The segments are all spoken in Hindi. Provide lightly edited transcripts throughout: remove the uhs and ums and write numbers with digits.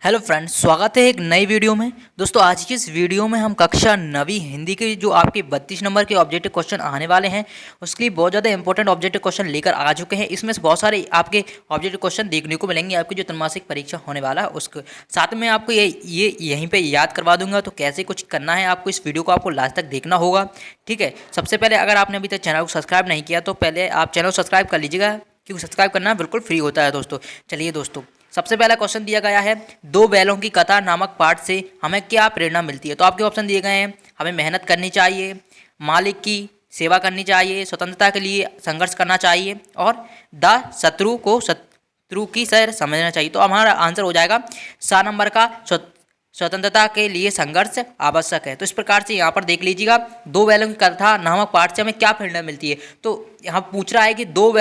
हेलो फ्रेंड्स, स्वागत है एक नई वीडियो में। दोस्तों, आज की इस वीडियो में हम कक्षा 9वीं हिंदी के जो आपके 32 नंबर के ऑब्जेक्टिव क्वेश्चन आने वाले हैं, उसके लिए बहुत ज़्यादा इंपॉर्टेंट ऑब्जेक्टिव क्वेश्चन लेकर आ चुके हैं। इसमें से बहुत सारे आपके ऑब्जेक्टिव क्वेश्चन देखने को मिलेंगे आपकी जो त्रैमासिक परीक्षा होने वाला है उसके साथ में। आपको ये यहीं पर याद करवा दूंगा, तो कैसे कुछ करना है आपको, इस वीडियो को आपको लास्ट तक देखना होगा। ठीक है, सबसे पहले अगर आपने अभी तक चैनल को सब्सक्राइब नहीं किया तो पहले आप चैनल को सब्सक्राइब कर लीजिएगा, क्योंकि सब्सक्राइब करना बिल्कुल फ्री होता है दोस्तों। चलिए दोस्तों, सबसे पहला क्वेश्चन दिया गया है, दो बैलों की कथा नामक पाठ से हमें क्या प्रेरणा मिलती है। तो आपके ऑप्शन दिए गए हैं, हमें मेहनत करनी चाहिए, मालिक की सेवा करनी चाहिए, स्वतंत्रता के लिए संघर्ष करना चाहिए, और द शत्रु को शत्रु की तरह समझना चाहिए। तो हमारा आंसर हो जाएगा सा नंबर का, स्वतंत्रता के लिए संघर्ष आवश्यक है। तो इस प्रकार से यहाँ पर देख लीजिएगा, दो बैलों की कथा नामक पाठ से हमें क्या प्रेरणा मिलती है। तो यहाँ पूछ रहा है कि दो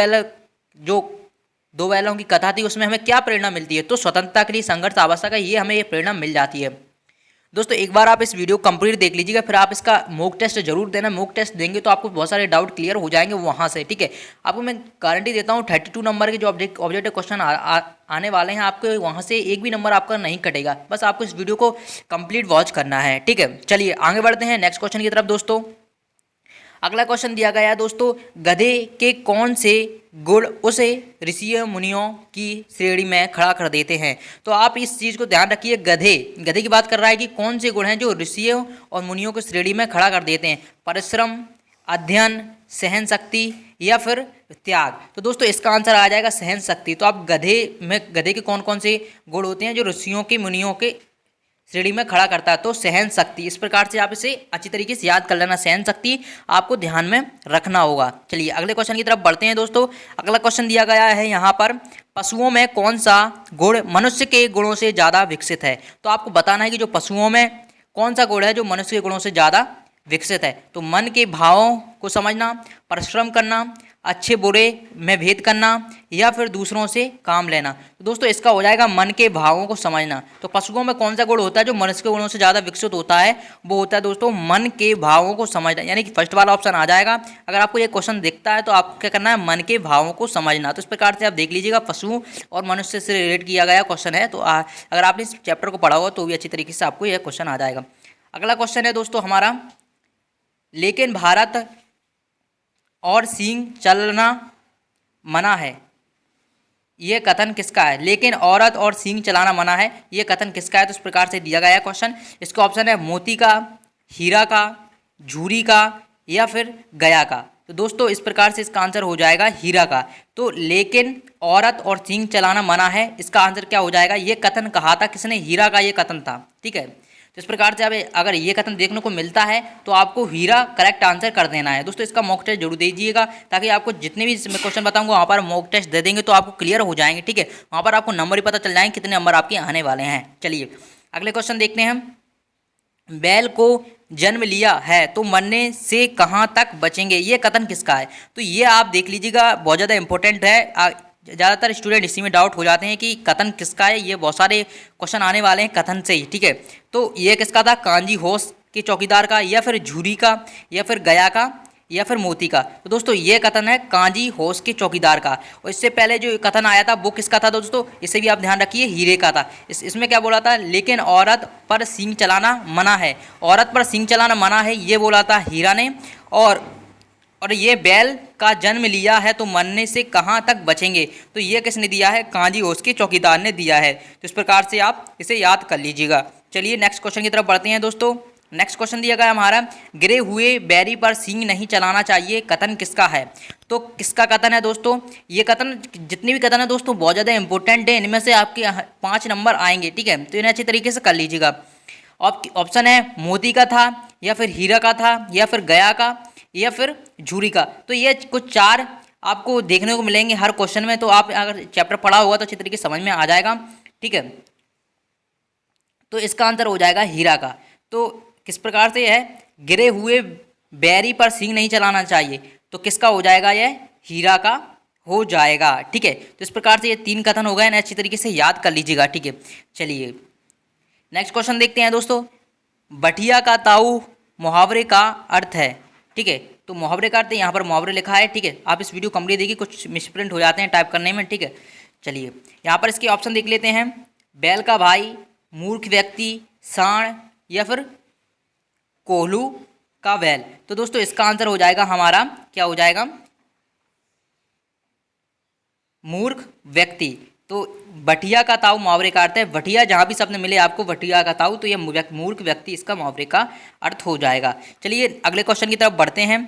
बैलों की कथा थी, उसमें हमें क्या प्रेरणा मिलती है। तो स्वतंत्रता के लिए संघर्ष आवश्यक है, ये हमें ये प्रेरणा मिल जाती है। दोस्तों, एक बार आप इस वीडियो कंप्लीट देख लीजिएगा, फिर आप इसका मॉक टेस्ट जरूर देना। मॉक टेस्ट देंगे तो आपको बहुत सारे डाउट क्लियर हो जाएंगे वहाँ से। ठीक है, आपको मैं गारंटी देता हूँ 32 नंबर के जो ऑब्जेक्टिव क्वेश्चन आने वाले हैं, आपके वहाँ से एक भी नंबर आपका नहीं कटेगा। बस आपको इस वीडियो को कंप्लीट वॉच करना है। ठीक है, चलिए आगे बढ़ते हैं नेक्स्ट क्वेश्चन की तरफ। दोस्तों, अगला क्वेश्चन दिया गया है दोस्तों, गधे के कौन से गुण उसे ऋषियों मुनियों की श्रेणी में खड़ा कर देते हैं। तो आप इस चीज़ को ध्यान रखिए, गधे की बात कर रहा है कि कौन से गुण हैं जो ऋषियों और मुनियों की श्रेणी में खड़ा कर देते हैं। परिश्रम, अध्ययन, सहन शक्ति या फिर त्याग। तो दोस्तों, इसका आंसर आ जाएगा सहन शक्ति। तो आप गधे के कौन कौन से गुण होते हैं जो ऋषियों के मुनियों के श्रेणी में खड़ा करता है। तो सहन शक्ति, इस प्रकार से आप इसे अच्छी तरीके से याद कर लेना, सहन शक्ति आपको ध्यान में रखना होगा। चलिए अगले क्वेश्चन की तरफ बढ़ते हैं दोस्तों। अगला क्वेश्चन दिया गया है यहाँ पर, पशुओं में कौन सा गुण मनुष्य के गुणों से ज़्यादा विकसित है। तो आपको बताना है कि जो पशुओं में कौन सा गुण है जो मनुष्य के गुणों से ज़्यादा विकसित है। तो मन के भावों को समझना, परिश्रम करना, अच्छे बुरे में भेद करना, या फिर दूसरों से काम लेना। तो दोस्तों, इसका हो जाएगा मन के भावों को समझना। तो पशुओं में कौन सा गुण होता है जो मनुष्य के गुणों से ज़्यादा विकसित होता है, वो होता है दोस्तों मन के भावों को समझना, यानी कि फर्स्ट वाला ऑप्शन आ जाएगा। अगर आपको ये क्वेश्चन दिखता है तो आपको क्या करना है, मन के भावों को समझना। तो इस प्रकार से आप देख लीजिएगा, पशु और मनुष्य से रिलेट किया गया क्वेश्चन है। तो अगर आपने इस चैप्टर को पढ़ा होगा तो भी अच्छी तरीके से आपको यह क्वेश्चन आ जाएगा। अगला क्वेश्चन है दोस्तों हमारा, लेकिन भारत और सींग चलना मना है, ये कथन किसका है। लेकिन औरत और सींग चलाना मना है, ये कथन किसका है। तो इस प्रकार से दिया गया है क्वेश्चन। इसका ऑप्शन है मोती का, हीरा का, झूरी का, या फिर गया का। तो दोस्तों, इस प्रकार से इसका आंसर हो जाएगा हीरा का। तो लेकिन औरत और सींग चलाना मना है, इसका आंसर क्या हो जाएगा, ये कथन कहा था किसने, हीरा का ये कथन था। ठीक है, तो इस प्रकार से अब अगर ये कथन देखने को मिलता है तो आपको हीरा करेक्ट आंसर कर देना है। दोस्तों, इसका मॉक टेस्ट जरूर दीजिएगा, ताकि आपको जितने भी क्वेश्चन बताऊंगा वहाँ पर मॉक टेस्ट दे देंगे तो आपको क्लियर हो जाएंगे। ठीक है, वहाँ पर आपको नंबर ही पता चल जाएंगे कितने नंबर आपके आने वाले हैं। चलिए अगले क्वेश्चन देखते हैं हम, बैल को जन्म लिया है तो मरने से कहाँ तक बचेंगे, ये कथन किसका है। तो ये आप देख लीजिएगा, बहुत ज़्यादा इंपॉर्टेंट है। ज़्यादातर स्टूडेंट इसी में डाउट हो जाते हैं कि कथन किसका है। ये बहुत सारे क्वेश्चन आने वाले हैं कथन से ही। ठीक है, तो ये किसका था, कांजी होश के चौकीदार का, या फिर झूरी का, या फिर गया का, या फिर मोती का। तो दोस्तों, ये कथन है कांजी होश के चौकीदार का। और इससे पहले जो कथन आया था वो किसका था दोस्तों, इसे भी आप ध्यान रखिए, हीरे का था। इसमें क्या बोला था, लेकिन औरत पर सींग चलाना मना है, औरत पर सींग चलाना मना है, ये बोला था हीरा ने। और ये बैल का जन्म लिया है तो मरने से कहाँ तक बचेंगे, तो ये किसने दिया है, कांजी होश के चौकीदार ने दिया है। तो इस प्रकार से आप इसे याद कर लीजिएगा। चलिए नेक्स्ट क्वेश्चन की तरफ बढ़ते हैं दोस्तों। नेक्स्ट क्वेश्चन दिया गया हमारा, गिरे हुए बैरी पर सींग नहीं चलाना चाहिए, कथन किसका है। तो किसका कथन है दोस्तों, ये कथन, जितने भी कथन है दोस्तों बहुत ज़्यादा इंपॉर्टेंट है, इनमें से आपके 5 नंबर आएंगे। ठीक है, तो इन्हें अच्छी तरीके से कर लीजिएगा। ऑप्शन है मोती का था, या फिर हीरा का था, या फिर गया का, या फिर झूरी का। तो ये कुछ 4 आपको देखने को मिलेंगे हर क्वेश्चन में। तो आप अगर चैप्टर पढ़ा होगा तो अच्छी तरीके से समझ में आ जाएगा। ठीक है, तो इसका आंसर हो जाएगा हीरा का। तो किस प्रकार से है, गिरे हुए बैरी पर सींग नहीं चलाना चाहिए, तो किसका हो जाएगा, ये हीरा का हो जाएगा। ठीक है, तो इस प्रकार से ये 3 कथन हो गए ना, अच्छी तरीके से याद कर लीजिएगा। ठीक है, चलिए नेक्स्ट क्वेश्चन देखते हैं दोस्तों, बठिया का ताऊ मुहावरे का अर्थ है। ठीक है, तो मुहावरे का अर्थ यहाँ पर मुहावरे लिखा है। ठीक है, आप इस वीडियो कंप्लीट देखिए, कुछ मिसप्रिंट हो जाते हैं टाइप करने में। ठीक है, चलिए यहाँ पर इसके ऑप्शन देख लेते हैं, बैल का भाई मूर्ख व्यक्ति, सांड या फिर कोल्हू का बैल। तो दोस्तों इसका आंसर हो जाएगा हमारा, क्या हो जाएगा, मूर्ख व्यक्ति। तो बटिया का ताऊ मुहावरे का अर्थ है, बटिया जहाँ भी शब्द मिले आपको बटिया का ताऊ, तो ये मूर्ख व्यक्ति इसका मुहावरे का अर्थ हो जाएगा। चलिए अगले क्वेश्चन की तरफ बढ़ते हैं।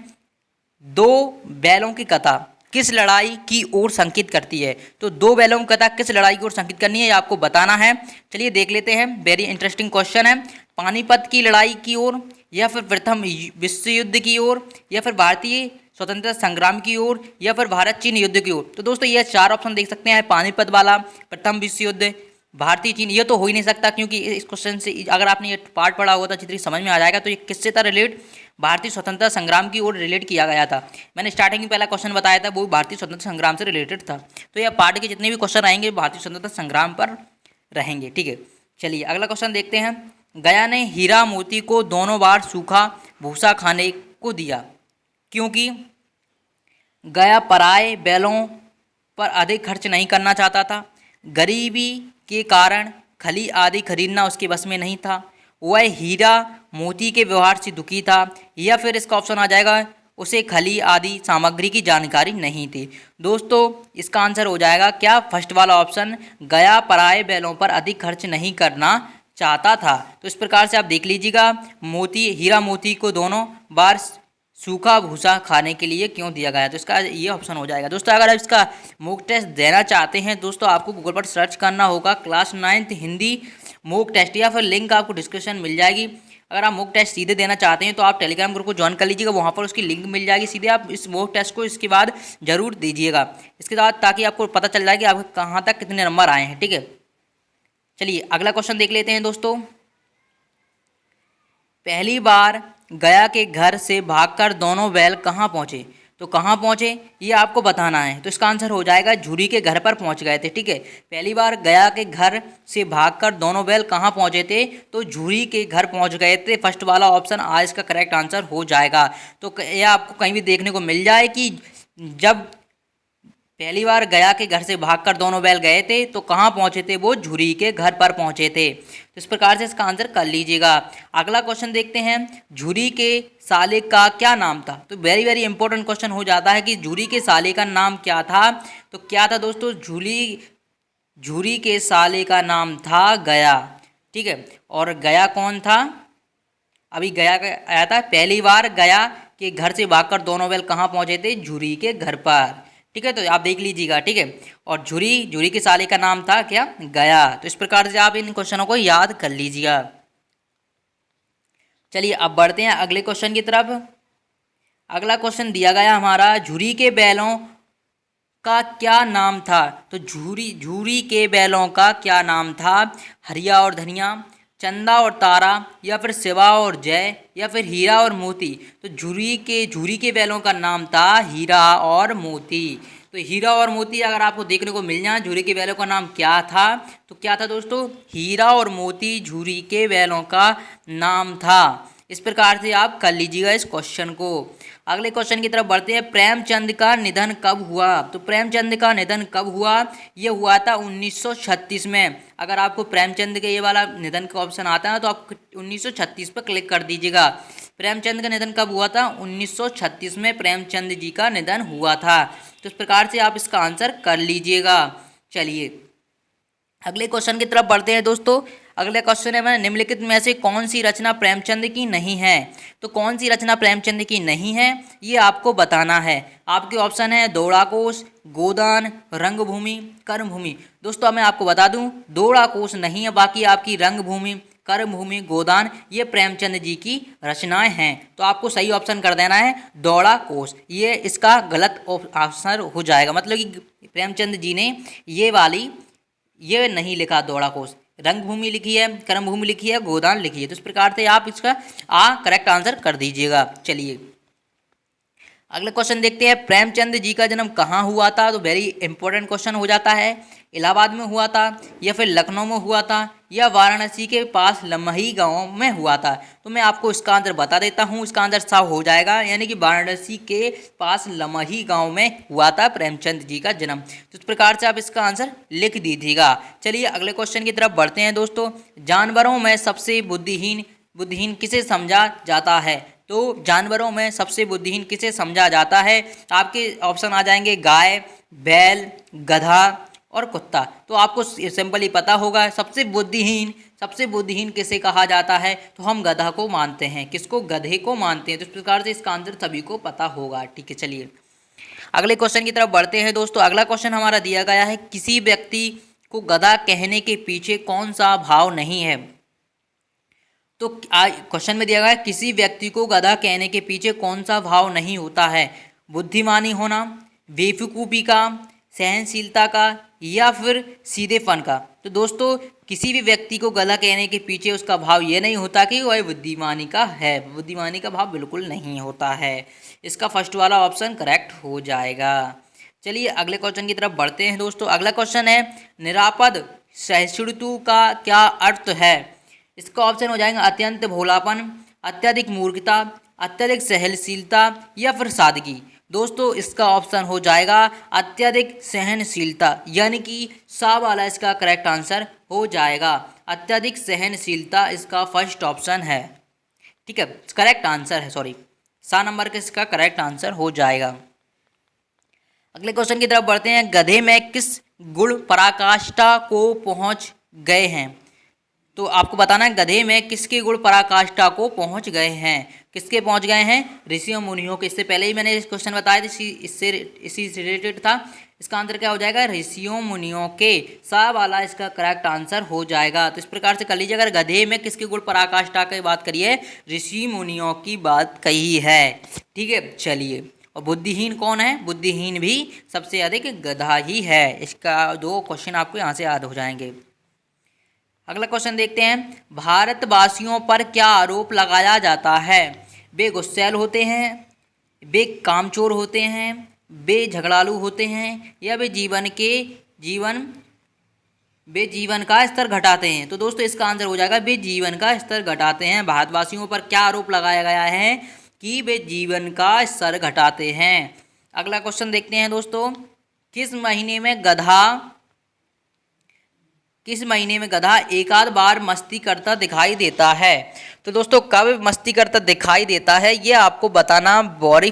दो बैलों की कथा किस लड़ाई की ओर संकेत करती है? तो दो बैलों की कथा किस लड़ाई की ओर संकेत करनी है, ये आपको बताना है। चलिए देख लेते हैं, वेरी इंटरेस्टिंग क्वेश्चन है। पानीपत की लड़ाई की ओर, या फिर प्रथम विश्व युद्ध की ओर, या फिर भारतीय स्वतंत्रता संग्राम की ओर, या फिर भारत चीन युद्ध की ओर। तो दोस्तों ये चार ऑप्शन देख सकते हैं, पानीपत वाला, प्रथम विश्व युद्ध, भारतीय चीन, ये तो हो ही नहीं सकता, क्योंकि इस क्वेश्चन से अगर आपने ये पार्ट पढ़ा हुआ था अच्छी तरीके समझ में आ जाएगा। तो ये किससे था रिलेट, भारतीय स्वतंत्रता संग्राम की ओर रिलेट किया गया था। मैंने स्टार्टिंग में पहला क्वेश्चन बताया था, वो भारतीय स्वतंत्रता संग्राम से रिलेटेड था। तो यह पार्ट के जितने भी क्वेश्चन आएंगे भारतीय स्वतंत्रता संग्राम पर रहेंगे, ठीक है। चलिए अगला क्वेश्चन देखते हैं। गया ने हीरा मोती को दोनों बार सूखा भूसा खाने को दिया, क्योंकि गया पराए बैलों पर अधिक खर्च नहीं करना चाहता था, गरीबी के कारण खली आदि खरीदना उसके बस में नहीं था, वह हीरा मोती के व्यवहार से दुखी था, या फिर इसका ऑप्शन आ जाएगा उसे खली आदि सामग्री की जानकारी नहीं थी। दोस्तों इसका आंसर हो जाएगा क्या, फर्स्ट वाला ऑप्शन, गया पराए बैलों पर अधिक खर्च नहीं करना चाहता था। तो इस प्रकार से आप देख लीजिएगा, मोती हीरा मोती को दोनों बार सूखा भूसा खाने के लिए क्यों दिया गया, तो इसका ये ऑप्शन हो जाएगा। दोस्तों अगर आप इसका मॉक टेस्ट देना चाहते हैं दोस्तों, आपको गूगल पर सर्च करना होगा class 9th Hindi mock test, या फिर लिंक आपको डिस्क्रिप्शन मिल जाएगी। अगर आप मॉक टेस्ट सीधे देना चाहते हैं तो आप टेलीग्राम ग्रुप को ज्वाइन कर लीजिएगा, वहाँ पर उसकी लिंक मिल जाएगी, सीधे आप इस मॉक टेस्ट को इसके बाद जरूर दीजिएगा, इसके बाद ताकि आपको पता चल जाए कि आपके कहाँ तक कितने नंबर आए हैं, ठीक है। चलिए अगला क्वेश्चन देख लेते हैं दोस्तों। पहली बार गया के घर से भागकर दोनों बैल कहाँ पहुँचे? तो कहाँ पहुँचे ये आपको बताना है। तो इसका आंसर हो जाएगा झूरी के घर पर पहुँच गए थे, ठीक है। पहली बार गया के घर से भागकर दोनों बैल कहाँ पहुँचे थे? तो झूरी के घर पहुँच गए थे। फर्स्ट वाला ऑप्शन आज इसका करेक्ट आंसर हो जाएगा। तो यह आपको कहीं भी देखने को मिल जाए कि जब पहली बार गया के घर से भागकर दोनों बैल गए थे तो कहाँ पहुँचे थे? वो झूरी के घर पर पहुँचे थे। तो इस प्रकार से इसका आंसर कर लीजिएगा। अगला क्वेश्चन देखते हैं, झूरी के साले का क्या नाम था? तो वेरी वेरी इंपॉर्टेंट क्वेश्चन हो जाता है कि झूरी के साले का नाम क्या था। तो क्या था दोस्तों? झूरी के साले का नाम था गया, ठीक है। और गया कौन था? अभी गया आया था, पहली बार गया के घर से भागकर दोनों बैल कहाँ पहुँचे थे? झूरी के घर पर, ठीक है। तो आप देख लीजिएगा, ठीक है। और झूरी के साले का नाम था क्या? गया। तो इस प्रकार से आप इन क्वेश्चनों को याद कर लीजिएगा। चलिए अब बढ़ते हैं अगले क्वेश्चन की तरफ। अगला क्वेश्चन दिया गया हमारा, झूरी के बैलों का क्या नाम था? तो झूरी के बैलों का क्या नाम था? हरिया और धनिया, चंदा और तारा, या फिर शिवा और जय, या फिर हीरा और मोती। तो झूरी के बैलों का नाम था हीरा और मोती। तो हीरा और मोती अगर आपको देखने को मिल जाए, झूरी के बैलों का नाम क्या था? तो क्या था दोस्तों? हीरा और मोती झूरी के बैलों का नाम था। इस प्रकार से आप कर लीजिएगा इस क्वेश्चन को। अगले क्वेश्चन की तरफ बढ़ते हैं। प्रेमचंद का निधन कब हुआ? तो प्रेमचंद का निधन कब हुआ? ये हुआ था 1936 में। अगर आपको प्रेमचंद के ये वाला निधन का ऑप्शन आता है ना, तो आप 1936 पर क्लिक कर दीजिएगा। प्रेमचंद का निधन कब हुआ था? 1936 में प्रेमचंद जी का निधन हुआ था। तो इस प्रकार से आप इसका आंसर कर लीजिएगा। चलिए अगले क्वेश्चन की तरफ बढ़ते हैं दोस्तों। अगले क्वेश्चन है, निम्नलिखित में से कौन सी रचना प्रेमचंद की नहीं है? तो कौन सी रचना प्रेमचंद की नहीं है ये आपको बताना है। आपके ऑप्शन है दोड़ा कोश, गोदान, रंगभूमि, कर्मभूमि। दोस्तों मैं आपको बता दूं, दोड़ा कोश नहीं है, बाकी आपकी रंगभूमि, कर्मभूमि, गोदान ये प्रेमचंद जी की रचनाएं हैं। तो आपको सही ऑप्शन कर देना है दोड़ा कोश, ये इसका गलत आंसर हो जाएगा। मतलब कि प्रेमचंद जी ने ये नहीं लिखा दोड़ा कोश, रंगभूमि लिखी है, कर्मभूमि लिखी है, गोदान लिखी है। तो इस प्रकार से आप इसका करेक्ट आंसर कर दीजिएगा। चलिए अगला क्वेश्चन देखते हैं, प्रेमचंद जी का जन्म कहाँ हुआ था? तो वेरी इंपॉर्टेंट क्वेश्चन हो जाता है। इलाहाबाद में हुआ था, या फिर लखनऊ में हुआ था, या वाराणसी के पास लमही गांव में हुआ था? तो मैं आपको इसका आंसर बता देता हूँ। इसका आंसर साफ हो जाएगा, यानी कि वाराणसी के पास लमही गांव में हुआ था प्रेमचंद जी का जन्म। तो इस प्रकार से आप इसका आंसर लिख दीजिएगा। चलिए अगले क्वेश्चन की तरफ बढ़ते हैं दोस्तों। जानवरों में सबसे बुद्धिहीन किसे समझा जाता है? तो जानवरों में सबसे बुद्धिहीन किसे समझा जाता है? आपके ऑप्शन आ जाएंगे गाय, बैल, गधा और कुत्ता। तो आपको सिंपली पता होगा सबसे बुद्धिहीन किसे कहा जाता है? तो हम गधा को मानते हैं। किसको? गधे को मानते हैं। तो इस प्रकार से इसका आंसर सभी को पता होगा। ठीक है, चलिए अगले क्वेश्चन की तरफ बढ़ते हैं दोस्तों। अगला क्वेश्चन हमारा दिया गया है, किसी व्यक्ति को गधा कहने के पीछे कौन सा भाव नहीं है? तो क्वेश्चन में दिया गया है, किसी व्यक्ति को गधा कहने के पीछे कौन सा भाव नहीं होता है? बुद्धिमानी होना, बेवकूफ़ी का, सहनशीलता का, या फिर सीधेपन का? तो दोस्तों किसी भी व्यक्ति को गधा कहने के पीछे उसका भाव ये नहीं होता कि वह बुद्धिमानी का है। बुद्धिमानी का भाव बिल्कुल नहीं होता है। इसका फर्स्ट वाला ऑप्शन करेक्ट हो जाएगा। चलिए अगले क्वेश्चन की तरफ बढ़ते हैं दोस्तों। अगला क्वेश्चन है, निरापद सहिष्णुता का क्या अर्थ है? इसका ऑप्शन हो जाएगा अत्यंत भोलापन, अत्यधिक मूर्खता, अत्यधिक सहनशीलता, या फिर सादगी। दोस्तों इसका ऑप्शन हो जाएगा अत्यधिक सहनशीलता, यानी कि सा वाला इसका करेक्ट आंसर हो जाएगा। अत्यधिक सहनशीलता इसका फर्स्ट ऑप्शन है। ठीक है, करेक्ट आंसर है, सॉरी सा नंबर का इसका करेक्ट आंसर हो जाएगा। अगले क्वेश्चन की तरफ बढ़ते हैं, गधे में किस गुण पराकाष्ठा को पहुंच गए हैं? तो आपको बताना है गधे में किसके गुण पराकाष्ठा को पहुंच गए हैं? किसके पहुंच गए हैं? ऋषियों मुनियों के। इससे पहले ही मैंने इस क्वेश्चन बताया था, इसी से रिलेटेड था। इसका आंसर क्या हो जाएगा? ऋषियों मुनियों के। सा वाला इसका करेक्ट आंसर हो जाएगा। तो इस प्रकार से कर लीजिए, अगर गधे में किसके गुण पराकाष्ठा की बात करिए, ऋषि मुनियों की बात कही है। ठीक है, चलिए और बुद्धिहीन कौन है? बुद्धिहीन भी सबसे अधिक गधा ही है। इसका 2 क्वेश्चन आपको यहाँ से याद हो जाएंगे। अगला क्वेश्चन देखते हैं, भारतवासियों पर क्या आरोप लगाया जाता है? वे गुस्सैल होते हैं, वे कामचोर होते हैं, वे झगड़ालू होते हैं, या वे जीवन का स्तर घटाते हैं? तो दोस्तों इसका आंसर हो जाएगा वे जीवन का स्तर घटाते हैं। भारतवासियों पर क्या आरोप लगाया गया है? कि वे जीवन का स्तर घटाते हैं। अगला क्वेश्चन देखते हैं दोस्तों, किस महीने में गधा एक आध बार मस्ती करता दिखाई देता है? तो दोस्तों कब मस्ती करता दिखाई देता है ये आपको बताना वेरी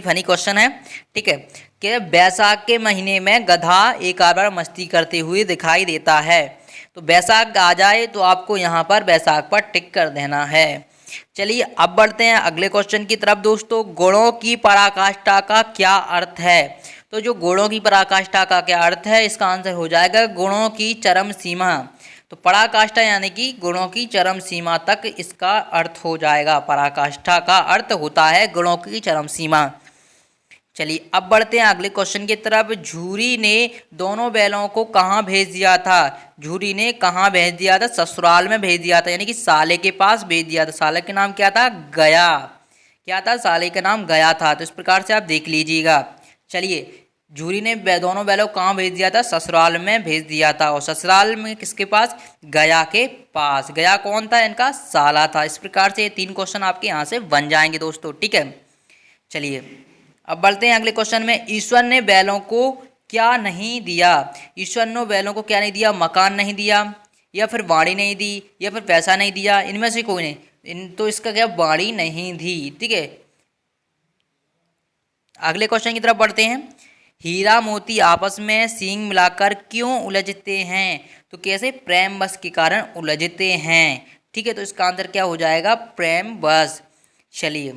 फनी क्वेश्चन है। ठीक है, कि बैसाख के महीने में गधा एक आध बार मस्ती करते हुए दिखाई देता है। तो बैसाख आ जाए तो आपको यहाँ पर बैसाख पर टिक कर देना है। चलिए अब बढ़ते हैं अगले क्वेश्चन की तरफ दोस्तों। गुणों की पराकाष्ठा का क्या अर्थ है? तो जो गुणों की पराकाष्ठा का क्या अर्थ है, इसका आंसर हो जाएगा गुणों की चरम सीमा। तो पराकाष्ठा यानी कि गुणों की चरम सीमा तक इसका अर्थ हो जाएगा। पराकाष्ठा का अर्थ होता है गुणों की चरम सीमा। चलिए अब बढ़ते हैं अगले क्वेश्चन की तरफ। झूरी ने दोनों बैलों को कहाँ भेज दिया था? झूरी ने कहाँ भेज दिया था? ससुराल में भेज दिया था, यानी कि साले के पास भेज दिया था। साले का नाम क्या था? गया। क्या था? साले का नाम गया था। तो इस प्रकार से आप देख लीजिएगा। चलिए झूरी ने दोनों बैलों को कहाँ भेज दिया था? ससुराल में भेज दिया था। और ससुराल में किसके पास? गया के पास। गया कौन था? इनका साला था। इस प्रकार से ये 3 क्वेश्चन आपके यहाँ से बन जाएंगे दोस्तों। ठीक है, चलिए अब बढ़ते हैं अगले क्वेश्चन में। ईश्वर ने बैलों को क्या नहीं दिया? ईश्वर ने बैलों को क्या नहीं दिया? मकान नहीं दिया, या फिर वाणी नहीं दी, या फिर पैसा नहीं दिया। इनमें से कोई नहीं। तो इसका क्या? वाणी नहीं दी। ठीक है, अगले क्वेश्चन की तरफ बढ़ते हैं। हीरा मोती आपस में सींग मिलाकर क्यों उलझते हैं? तो कैसे? प्रेम बस के कारण उलझते हैं। ठीक है, तो इसका आंसर क्या हो जाएगा? प्रेम बस। चलिए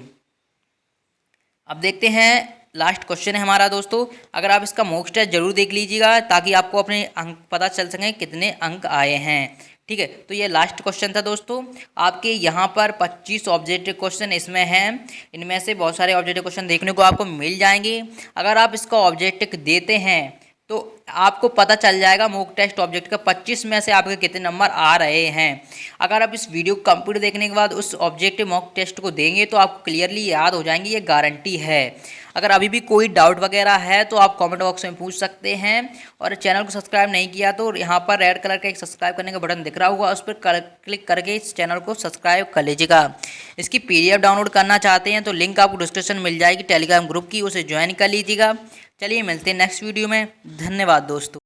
अब देखते हैं लास्ट क्वेश्चन है हमारा दोस्तों। अगर आप इसका मॉक टेस्ट जरूर देख लीजिएगा ताकि आपको अपने अंक पता चल सकें कितने अंक आए हैं। ठीक है, तो ये लास्ट क्वेश्चन था दोस्तों। आपके यहाँ पर 25 ऑब्जेक्टिव क्वेश्चन इसमें हैं। इनमें से बहुत सारे ऑब्जेक्टिव क्वेश्चन देखने को आपको मिल जाएंगे। अगर आप इसका ऑब्जेक्टिव देते हैं तो आपको पता चल जाएगा मॉक टेस्ट ऑब्जेक्ट का 25 में से आपके कितने नंबर आ रहे हैं। अगर आप इस वीडियो को कंप्लीट देखने के बाद उस ऑब्जेक्ट मॉक टेस्ट को देंगे तो आपको क्लियरली याद हो जाएंगे, ये गारंटी है। अगर अभी भी कोई डाउट वगैरह है तो आप कमेंट बॉक्स में पूछ सकते हैं। और चैनल को सब्सक्राइब नहीं किया तो यहाँ पर रेड कलर का एक सब्सक्राइब करने का बटन दिख रहा होगा, उस पर क्लिक करके इस चैनल को सब्सक्राइब कर लीजिएगा। इसकी PDF डाउनलोड करना चाहते हैं तो लिंक आपको डिस्क्रिप्शन में मिल जाएगी टेलीग्राम ग्रुप की, उसे ज्वाइन कर लीजिएगा। चलिए मिलते हैं नेक्स्ट वीडियो में। धन्यवाद दोस्तों।